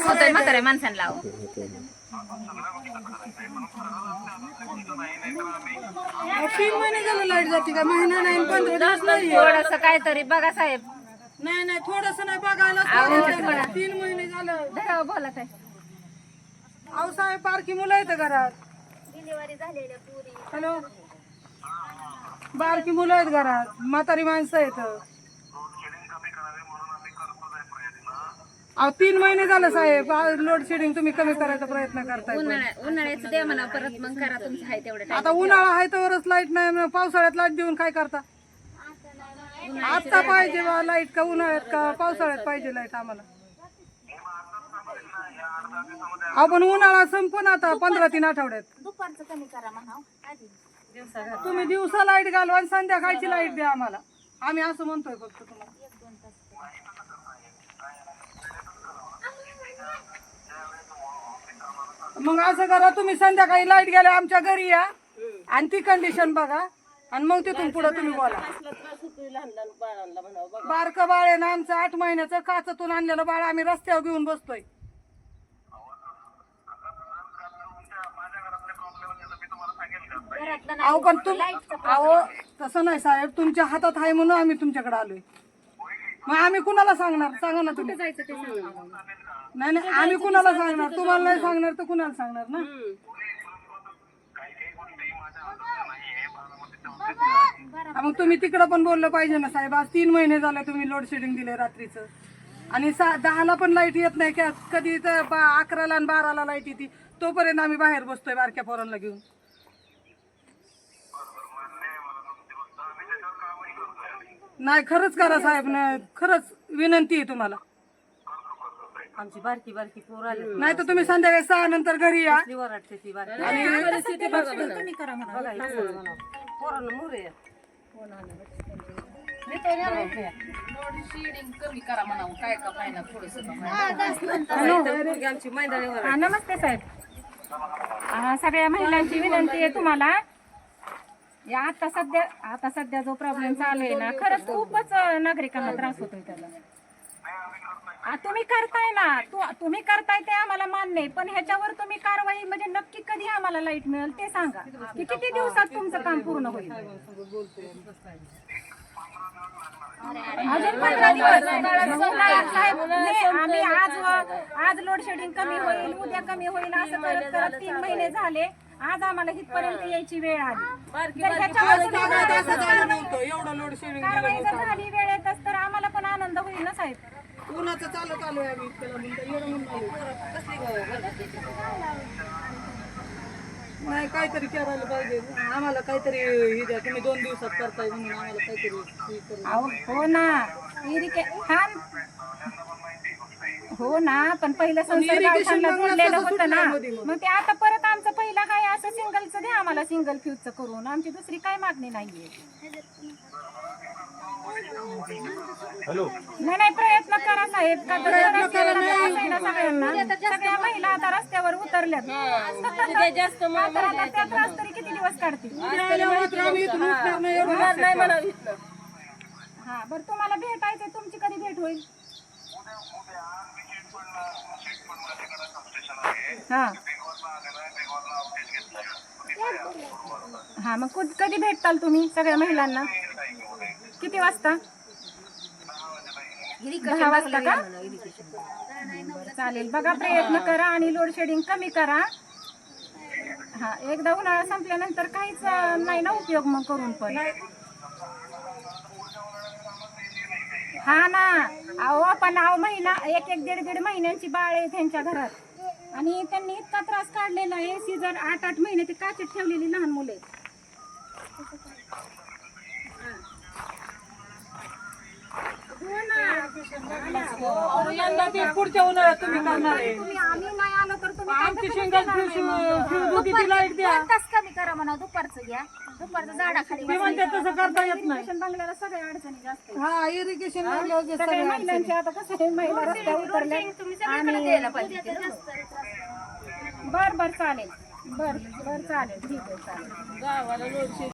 होतंय म्हाताऱ्या माणसांना तीन महिने झालं लाईट जाते का? महिना नाही 15 दिवस नाही. थोडस काहीतरी बघा साहेब. नाही थोडस नाही बघायला 3 महिने झालं. बोला काय अहो साहेब पारखी मुलं आहेत घरात. डिलिव्हरी झालेल्या पुरी. हॅलो बारकी मुलं आहेत घरात, म्हातारी माणसं आहेत. अहो 3 महिने झालं साहेब लोड शेडिंग तुम्ही कमी करायचा प्रयत्न करताय. उन्हाळ्याचं द्या म्हणा परत मग करा तुमचं आहे तेवढं. आता उन्हाळा आहे तरच लाईट नाही, पावसाळ्यात लाईट देऊन काय करता? आता पाहिजे लाईट का उन्हाळ्यात का पावसाळ्यात पाहिजे लाईट आम्हाला? आपण उन्हाळा संपून आता 15-3 आठवड्यात. दुपारचं कमी करा म्हणा. तुम्ही दिवसा लाईट घालवा आणि संध्याकाळची लाईट द्या आम्हाला. आम्ही असं म्हणतोय फक्त तुम्हाला. मग असं करा तुम्ही संध्याकाळी लाईट गेल्या आमच्या घरी या आणि ती कंडिशन बघा आणि मग तिथून पुढे तुम्ही बोला. बारकं बाळ आहे ना आमचं 8 महिन्याचं, काचातून आणलेलं बाळ आम्ही रस्त्यावर घेऊन बसतोय. अहो पण अहो तसं नाही साहेब, तुमच्या हातात आहे म्हणून आम्ही तुमच्याकडे आलोय. मग आम्ही कुणाला सांगणार सांगा ना तुम्ही? नाही आम्ही कुणाला सांगणार? तुम्हाला नाही सांगणार तर कुणाला सांगणार ना? मग तुम्ही तिकडं पण बोललं पाहिजे ना साहेब. आज 3 महिने झाले तुम्ही लोड शेडिंग दिले रात्रीचं आणि 10ला पण लाईट येत नाही. कधी तर 11ला आणि 12ला लाईट येते, तोपर्यंत आम्ही बाहेर बसतोय बारक्या पोरांना घेऊन. नाही खरंच करा साहेब, खरंच विनंती आहे तुम्हाला. आमची बारकी पोर आली. नाही तर तुम्ही संध्याकाळी 6 नंतर घरी या. पोरांना मुरे नमस्ते साहेब. सगळ्या महिलांची विनंती आहे तुम्हाला. या आता सध्या जो प्रॉब्लेम चालू आहे ना, खरंच खूपच नागरिकांना त्रास होतोय त्याला. तुम्ही करताय ना, तुम्ही करताय ते आम्हाला मान्य आहे, पण ह्याच्यावर तुम्ही कारवाई म्हणजे नक्की कधी आम्हाला लाईट मिळेल ते सांगा की किती दिवसात तुमचं काम पूर्ण होईल. अजून 15 दिवस. आम्ही आज लोड शेडिंग कमी होईल, उद्या कमी होईल असं करत करत 3 महिने झाले. आज आम्हाला इथपर्यंत यायची वेळ आली. एवढं लोड शेडिंग कारवाई जर झाली वेळेतच तर आम्हाला पण आनंद होईल ना साहेब. उन्हाचं चालू आहे आम्ही नाही काहीतरी करायला पाहिजे आम्हाला. काहीतरी हे द्या तुम्ही. 2 दिवसात करताय म्हणून आम्हाला काहीतरी. हो ना हो ना, पण पहिलं संसर्गाला जोडलेलं होतं ना, मग ते आता परत आमचं पहिलं काय असं सिंगलचं द्या आम्हाला, सिंगल फ्यूजचं करून. आमची दुसरी काय मागणी नाहीये. नाही प्रयत्न करा साहेब. सगळ्या महिला आता रस्त्यावर उतरल्यात. त्या त्रास तरी किती दिवस काढतील? हा बरं, तुम्हाला भेटायचंय, तुमची कधी भेट होईल? हा मग कधी भेटताल तुम्ही सगळ्या महिलांना? किती वाजता? 10 वाजता का? चालेल, बघा प्रयत्न करा आणि लोड शेडिंग कमी करा. हा एकदा उन्हाळा संपल्यानंतर काहीच नाही ना उपयोग मग करून पण. हा ना, पण महिना 1-1.5 महिन्यांची बाळ आहे त्यांच्या घरात आणि त्यांनी इतका त्रास काढलेला आहे. सीझर 8-8 महिने ते काचेत ठेवलेली लहान मुले. पुढच्या उन्हाळ्यात तुम्ही करणार आहे. आम्ही नाही आलो तर तुम्ही आमची सिंगल फ्यूज लाईट द्या. कमी करा म्हणा, दुपारचं घ्या. दुपारचं झाडाखाली तसं करता येत नाही. बंगल्याला सगळ्या अडचणी जास्त. हा इरिगेशन सगळ्या महिलांची आता कसं महिला रस्त्यावर उतरल्या. बर चालेल. बर चालेल, ठीक आहे, चालेल.